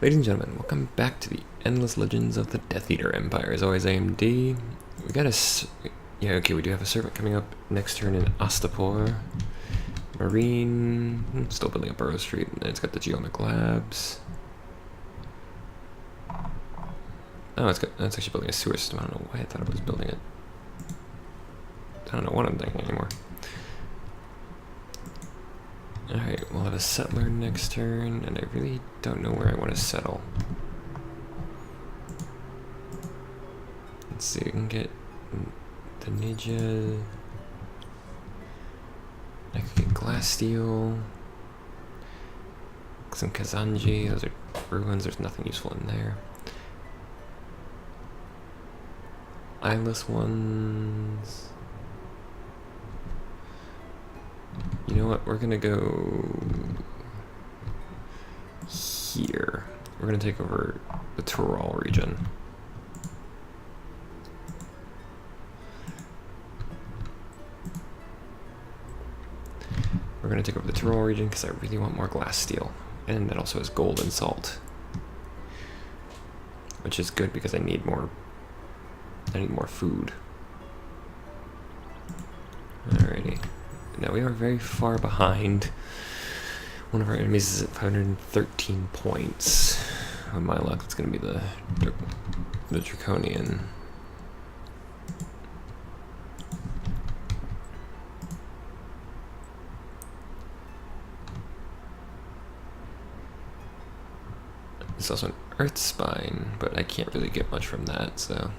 Ladies and gentlemen, welcome back to the Endless Legends of the Death Eater Empire. As always, AMD. We got yeah, okay, we do have a servant coming up next turn in Astapor. Marine, still building up Burrow Street, and it's got the Geomic Labs. Oh, that's actually building a sewer system. I don't know why I thought it was building it. I don't know what I'm thinking anymore. Alright, we'll have a settler next turn, and I really don't know where I want to settle. Let's see, we can get the Ninja. I could get glass steel. Some Kazanji, those are ruins, there's nothing useful in there. Eyeless ones. You know what, we're gonna go here. We're gonna take over the Tyrol region. We're gonna take over the Tyrol region because I really want more glass steel. And that also has gold and salt. Which is good because I need more food. Alrighty. Now we are very far behind. One of our enemies is at 513 points. With my luck, it's going to be the Draconian. There's also an Earth Spine, but I can't really get much from that, so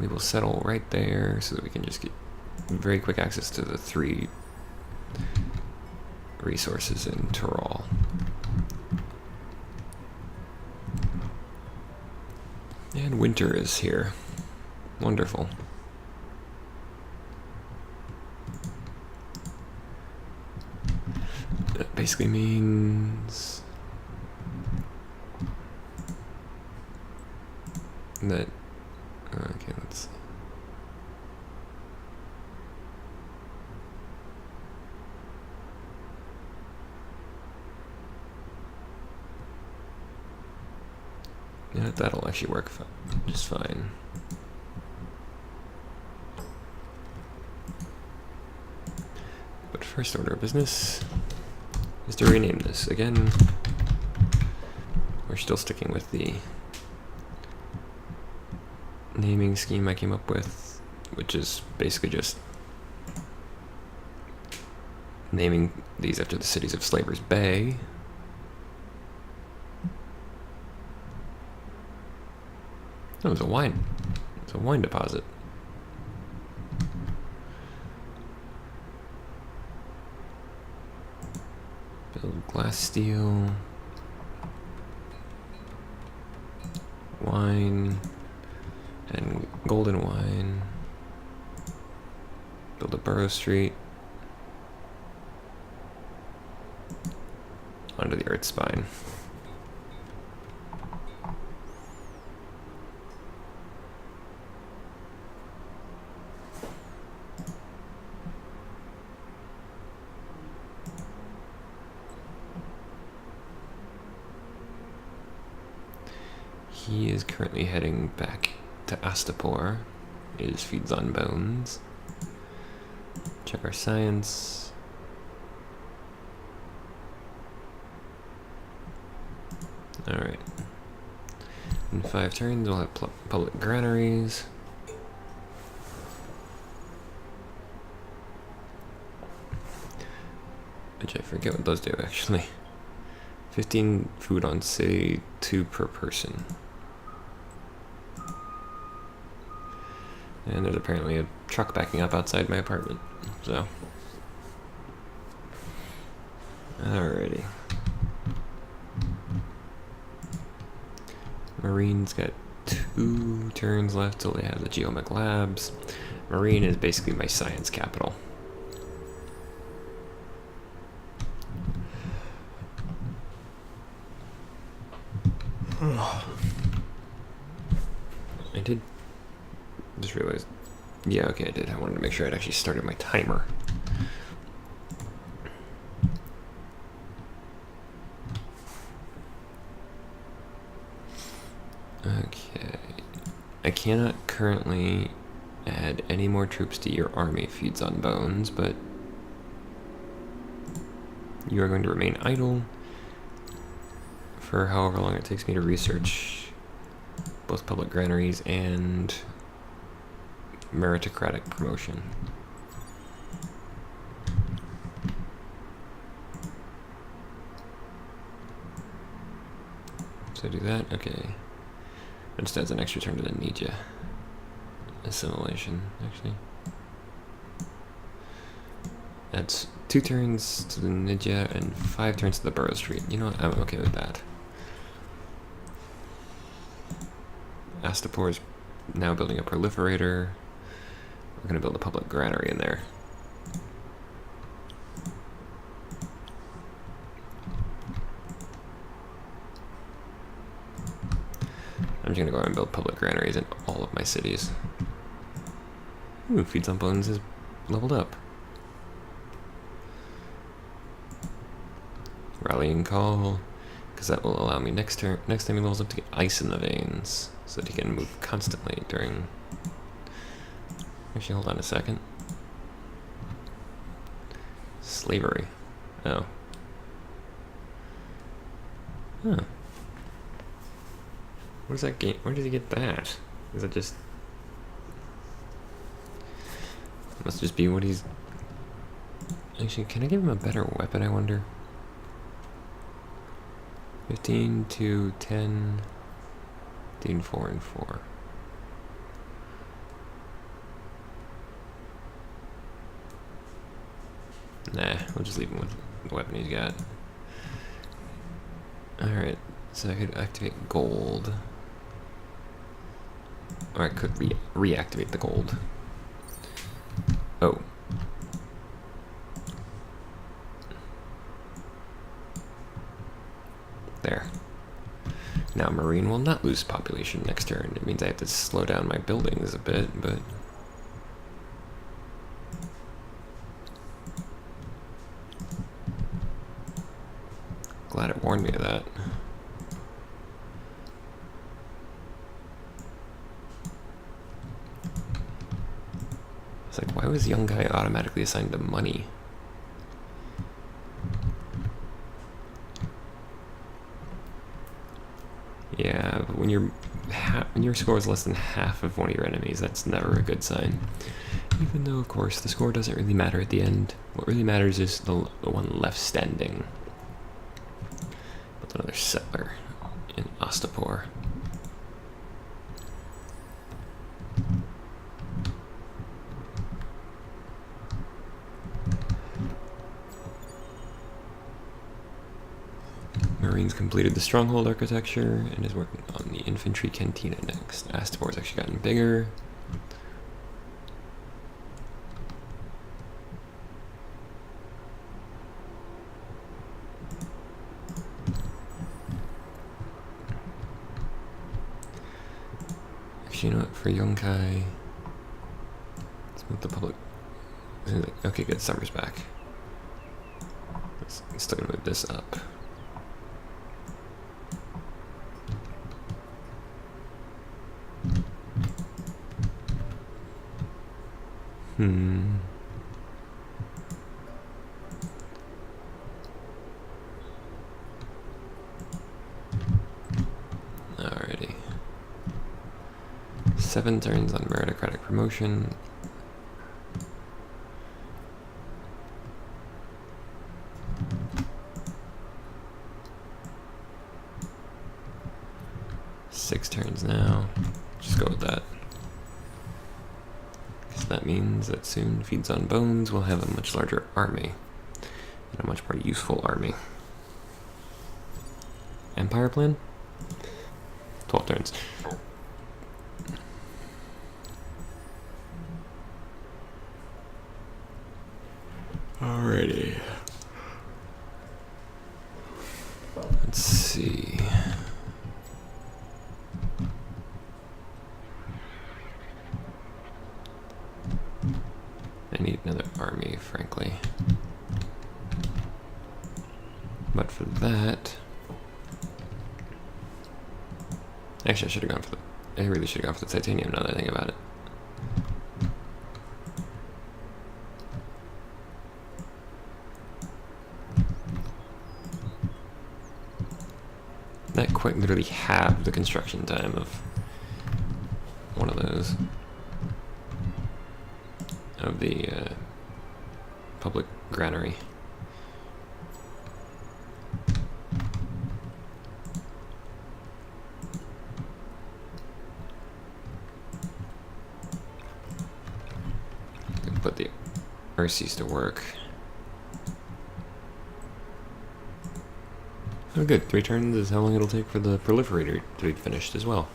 we will settle right there so that we can just get very quick access to the 3 resources in Tyrol. And winter is here. Wonderful. That basically means that okay, let's see. Yeah, that'll actually work just fine. But first order of business is to rename this. Again, we're still sticking with the naming scheme I came up with, which is basically just naming these after the cities of Slaver's Bay. Oh, it's a wine deposit. Build glass steel, wine, and golden wine. Build a Burrow Street onto the Earth Spine. He is currently heading back to Astapor. He just feeds on bones. Check our science. Alright. In 5 turns, we'll have public granaries. Which I forget what those do, actually. 15 food on city, 2 per person. And there's apparently a truck backing up outside my apartment, so. Alrighty. Marine's got 2 turns left till they have the Geomic Labs. Marine is basically my science capital. I did just realized, yeah, okay, I did. I wanted to make sure I'd actually started my timer. Okay. I cannot currently add any more troops to your army feeds on bones, but you are going to remain idle for however long it takes me to research both public granaries and meritocratic promotion. So do that, okay. It just adds an extra turn to the Ninja. Assimilation, actually. That's 2 turns to the Ninja and 5 turns to the Burrow Street. You know what, I'm okay with that. Astapor is now building a Proliferator. We're gonna build a public granary in there. I'm just gonna go ahead and build public granaries in all of my cities. Ooh, Feeds on Bones is leveled up. Rallying Call, because that will allow me next time he levels up to get Ice in the Veins, so that he can move constantly during... Actually, hold on a second. Slavery. Oh. Huh. What does that game? Where did he get that? Is it just... It must just be what he's... Actually, can I give him a better weapon, I wonder? 15 to 10... 15, 4, and 4. Nah, we'll just leave him with the weapon he's got. Alright, so I could activate gold. Or I could reactivate the gold. Oh. There. Now Marine will not lose population next turn. It means I have to slow down my buildings a bit, but... Glad it warned me of that. It's like, why was young guy automatically assigned to money? Yeah, but when your score is less than half of one of your enemies, that's never a good sign. Even though, of course, the score doesn't really matter at the end. What really matters is the one left standing. With another settler in Astapor. Marines completed the stronghold architecture and is working on the infantry cantina next. Astapor's actually gotten bigger. Actually, you know what? For Yonkai, let's move the public. Okay, good. Summer's back. Still gonna move this up. Alrighty. 7 turns on meritocratic promotion. Six turns now. Just go with that. Because that means that soon Feeds on Bones will have a much larger army. And a much more useful army. Empire plan? 12 turns. Alrighty. Let's see. I need another army, frankly. But for that, Actually, I should have gone for the... I really should have gone for the titanium now that I think about it. That quite literally halved the construction time of one of those. Of the public granary. Put the RCs to work. Oh good, 3 turns is how long it'll take for the Proliferator to be finished as well.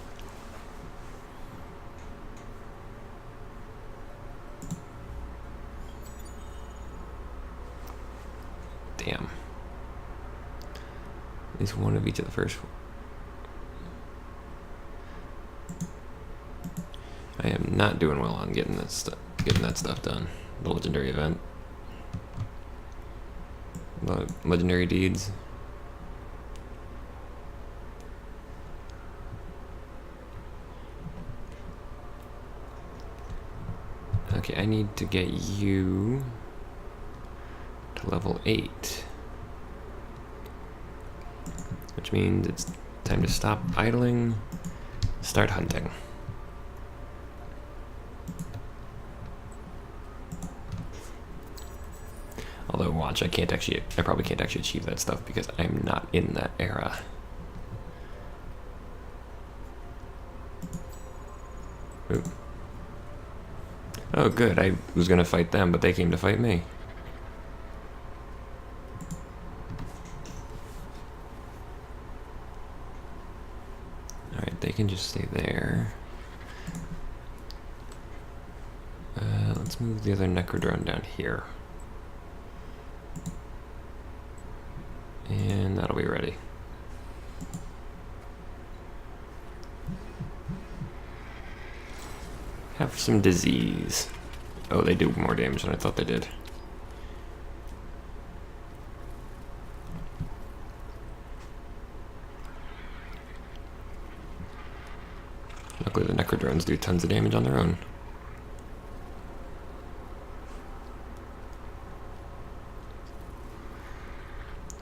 Damn. At least one of each of the first. I am not doing well on getting that stuff done. The legendary event. The legendary deeds. Okay, I need to get you to level 8. Which means it's time to stop idling, start hunting. Although, watch, I probably can't actually achieve that stuff because I'm not in that era. Oop. Oh, good, I was gonna fight them, but they came to fight me. Alright, they can just stay there. Let's move the other Necrodrone down here. And that'll be ready. Have some disease. Oh, they do more damage than I thought they did. Luckily the Necrodrones do tons of damage on their own.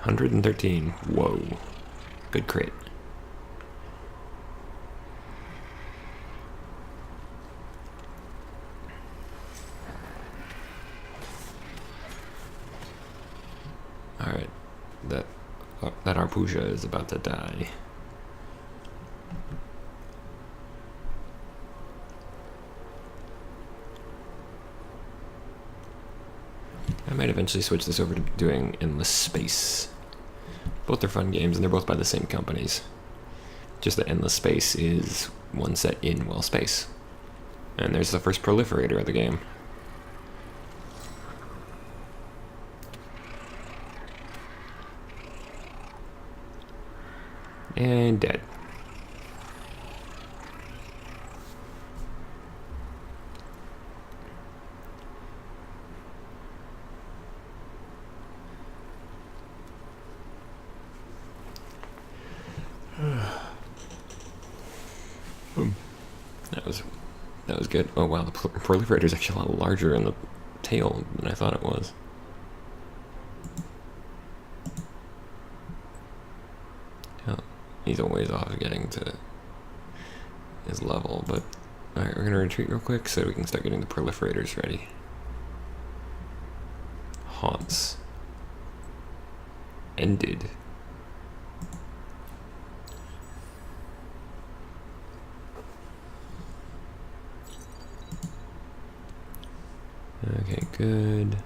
$113. Whoa. Good crit. Alright. That Arpusha is about to die. I might eventually switch this over to doing Endless Space. Both are fun games, and they're both by the same companies. Just that Endless Space is one set in Well Space. And there's the first Proliferator of the game. And dead. That was good. Oh wow, the Proliferator is actually a lot larger in the tail than I thought it was. Oh, he's a ways off of getting to his level, but alright, we're gonna retreat real quick so we can start getting the Proliferators ready. Haunts. Ended. Okay, good.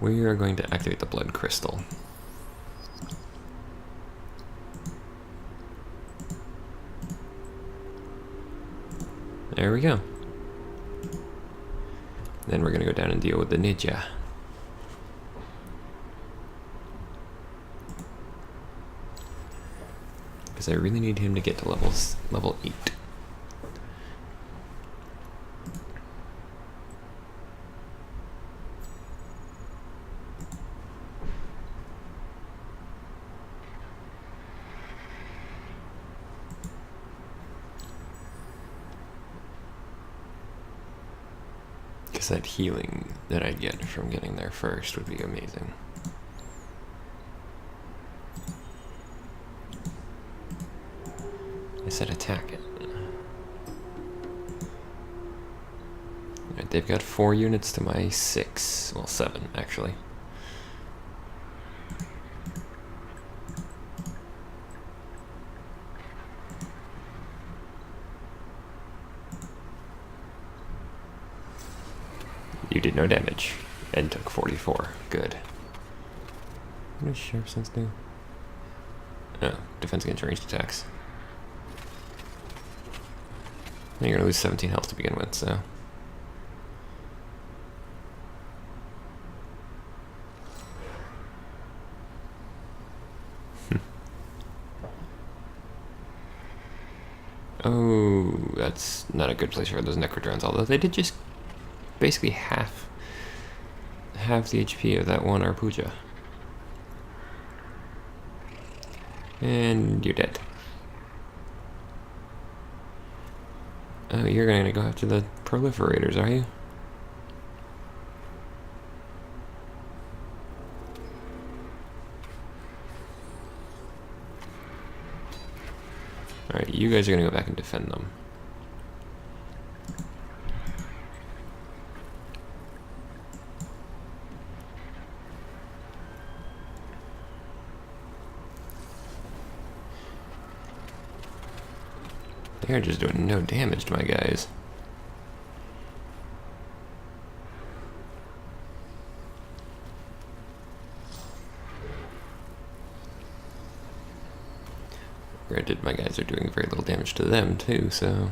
We are going to activate the blood crystal. There we go. Then we're going to go down and deal with the ninja. Because I really need him to get to level 8. Because that healing that I get from getting there first would be amazing. I said attack it. Alright, they've got 4 units to my 6. Well, 7, actually. You did no damage, and took 44. Good. What does Sharp Sense do? Oh, defense against ranged attacks. You're gonna lose 17 health to begin with, so... Oh, that's not a good place for those Necrodrones, although they did just basically half the HP of that one Arpuja. And you're dead. Oh, you're gonna go after the Proliferators, are you? Alright, you guys are gonna go back and defend them. They're just doing no damage to my guys. Granted, my guys are doing very little damage to them too, so...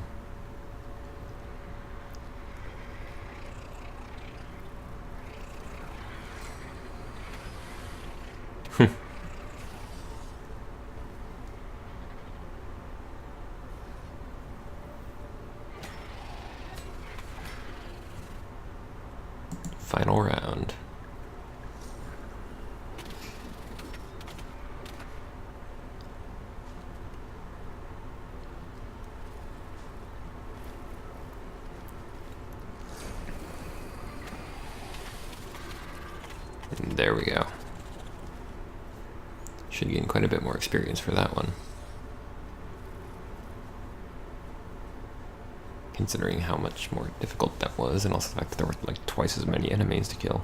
Final round. And there we go. Should gain quite a bit more experience for that one. Considering how much more difficult that was, and also the fact that there were like twice as many enemies to kill.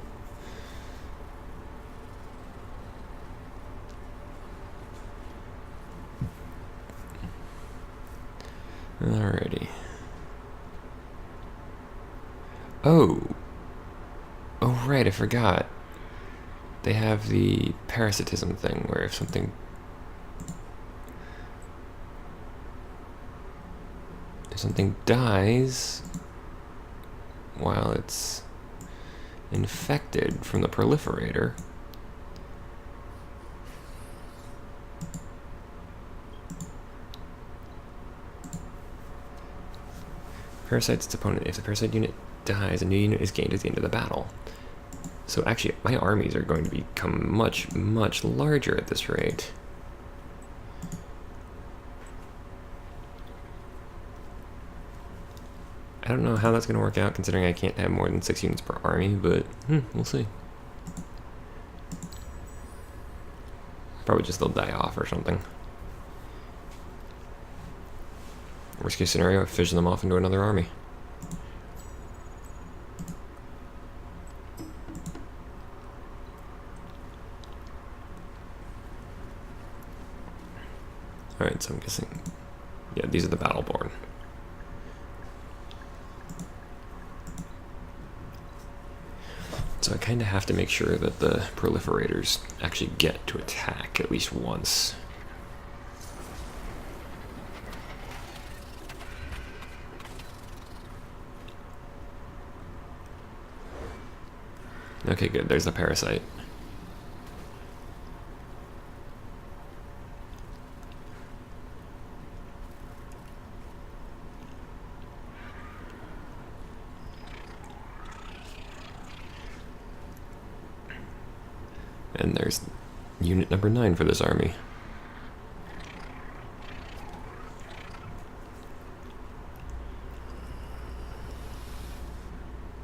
Alrighty. Oh! Oh right, I forgot. They have the parasitism thing, where if something dies while it's infected from the proliferator, parasites its opponent. If the parasite unit dies, a new unit is gained at the end of the battle. So actually, my armies are going to become much, much larger at this rate. I don't know how that's going to work out, considering I can't have more than 6 units per army, but we'll see. Probably just they'll die off or something. Worst case scenario, I fission them off into another army. Alright, so I'm guessing... yeah, these are the Battleborn. So I kind of have to make sure that the Proliferators actually get to attack at least once. Okay, good. There's the parasite. And there's unit number 9 for this army.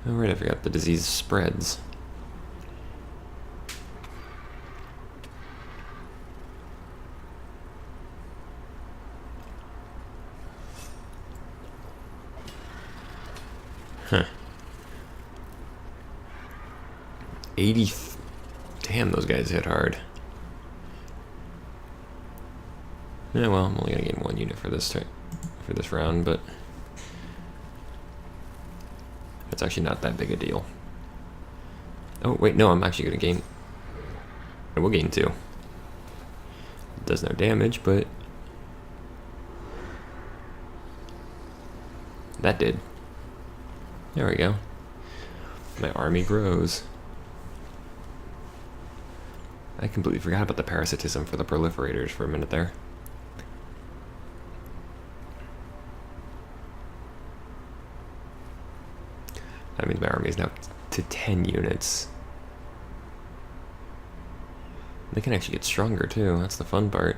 Alright, forgot the disease spreads. Huh. 80. Damn, those guys hit hard. Yeah, well, I'm only gonna gain 1 unit for this round, but it's actually not that big a deal. Oh wait, no, I'm actually gonna gain. I will gain 2. It does no damage, but that did. There we go. My army grows. I completely forgot about the parasitism for the proliferators for a minute there. That means my army is now to 10 units. They can actually get stronger too, that's the fun part.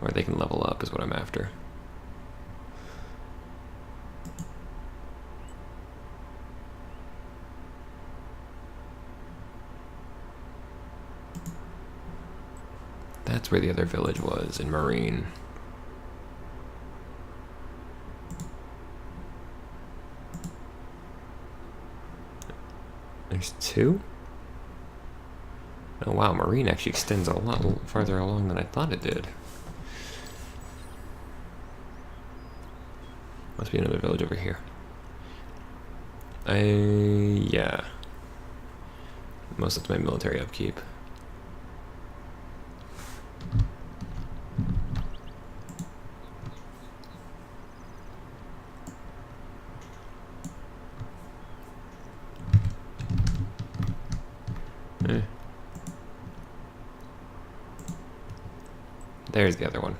Or they can level up is what I'm after. That's where the other village was, in Marine. There's 2? Oh wow, Marine actually extends a lot farther along than I thought it did. Must be another village over here. Yeah. Most of my military upkeep. There's the other one.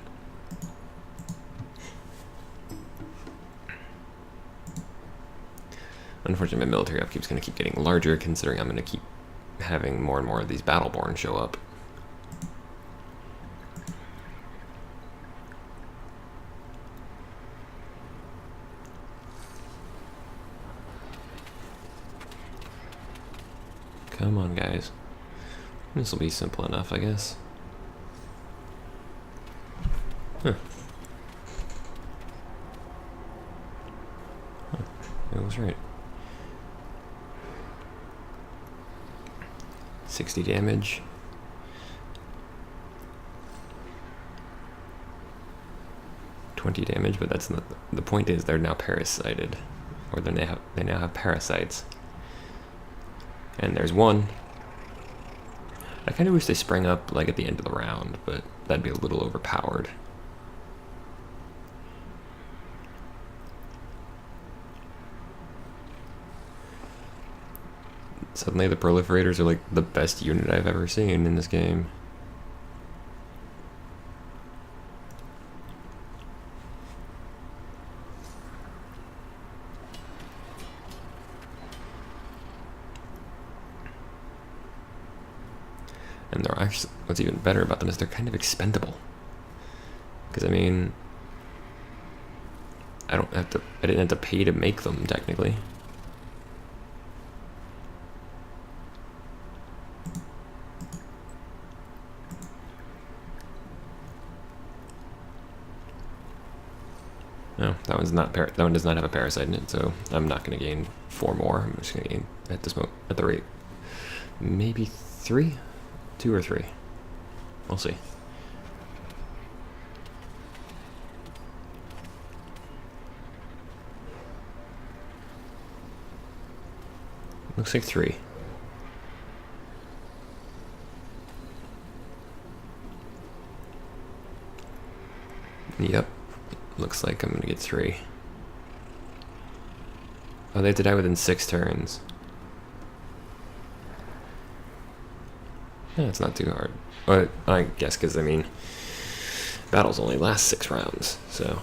Unfortunately, my military upkeep's going to keep getting larger, considering I'm going to keep having more and more of these Battleborn show up. Come on, guys. This will be simple enough, I guess. Huh. It was right. 60 damage. .20 damage, but that's not the point. Is they're now parasited, or they now have parasites. And there's one. I kind of wish they sprang up like at the end of the round, but that'd be a little overpowered. Suddenly the Proliferators are like the best unit I've ever seen in this game. And they're actually, what's even better about them is they're kind of expendable. Because I mean, I didn't have to pay to make them technically. No, that one does not have a parasite in it, so I'm not going to gain 4 more. I'm just going to gain at the rate maybe 3, 2 or 3. We'll see. Looks like 3. Yep. Looks like I'm gonna get 3. Oh, they have to die within 6 turns. Yeah, it's not too hard. But I guess because, I mean, battles only last 6 rounds, so.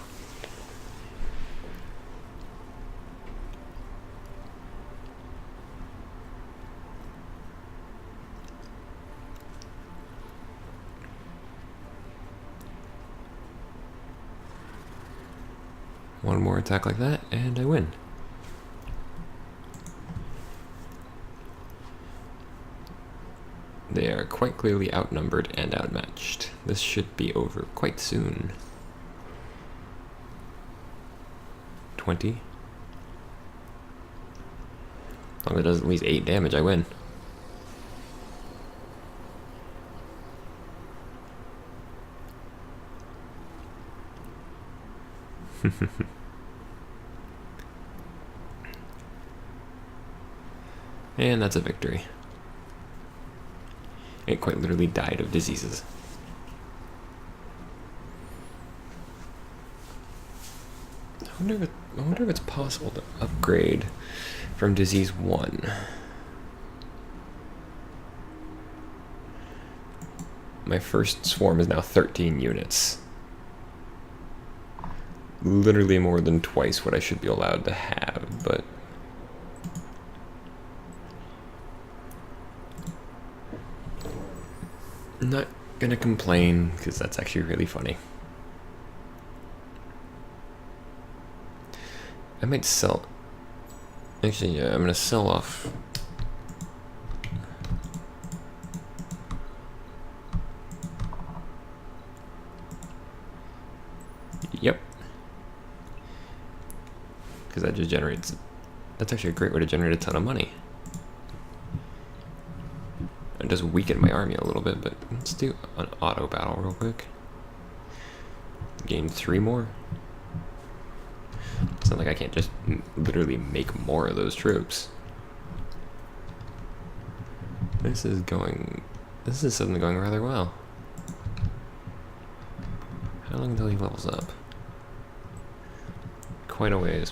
one more attack like that, and I win. They are quite clearly outnumbered and outmatched. This should be over quite soon. 20. As long as it does at least 8 damage, I win. And that's a victory. It quite literally died of diseases. I wonder if it's possible to upgrade from disease 1. My first swarm is now 13 units. Literally more than twice what I should be allowed to have, but I'm not gonna complain because that's actually really funny. I might sell. Actually, yeah, I'm gonna sell off. Yep. Because that just generates. That's actually a great way to generate a ton of money. It does weaken my army a little bit, but let's do an auto battle real quick. Gain 3 more. It's not like I can't just literally make more of those troops. This is suddenly going rather well. How long until he levels up? Quite a ways.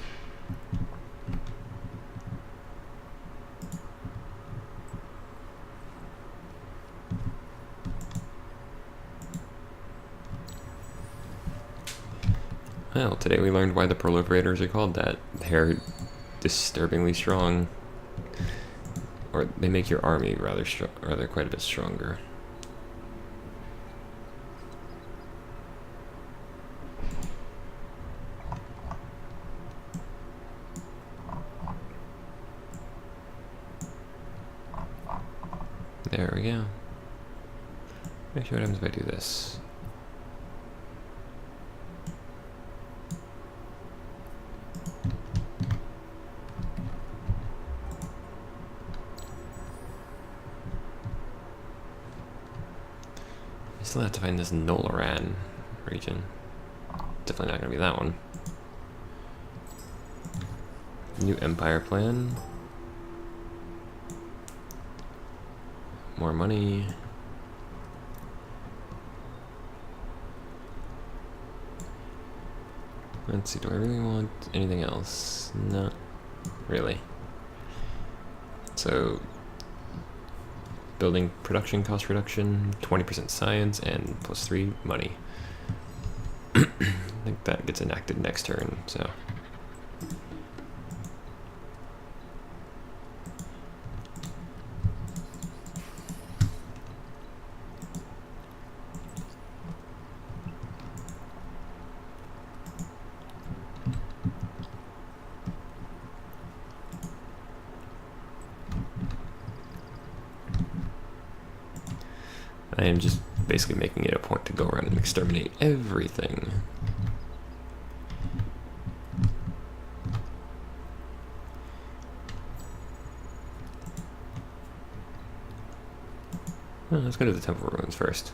Well, today we learned why the Proliferators are called that. They're disturbingly strong. Or they make your army rather quite a bit stronger. There we go. Let me see what happens if I do this. I still have to find this Nolaran region. Definitely not gonna be that one. New empire plan. More money. Let's see, do I really want anything else? Not really. So, building production cost reduction, 20% science, and +3 money. I think that gets enacted next turn, so. I am just basically making it a point to go around and exterminate everything. Well, let's go to the Temple Ruins first.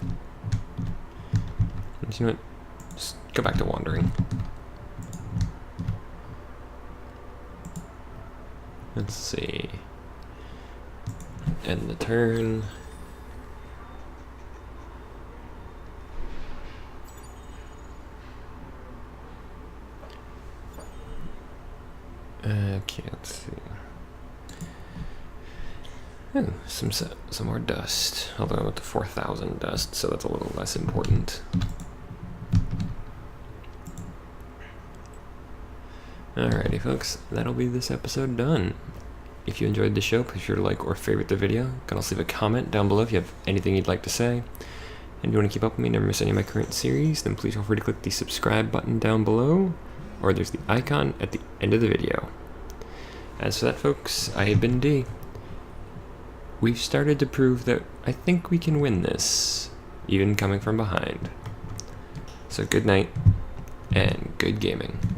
And you know what? Just go back to wandering. Let's see. End the turn. Okay, let's see. Oh, some more dust. Although I'm up to 4,000 dust, so that's a little less important. Alrighty, folks, that'll be this episode done. If you enjoyed the show, be sure to like or favorite the video. You can also leave a comment down below if you have anything you'd like to say. And if you want to keep up with me and never miss any of my current series, then please feel free to click the subscribe button down below. or there's the icon at the end of the video. As for that, folks, I have been D. We've started to prove that I think we can win this, even coming from behind. So good night, and good gaming.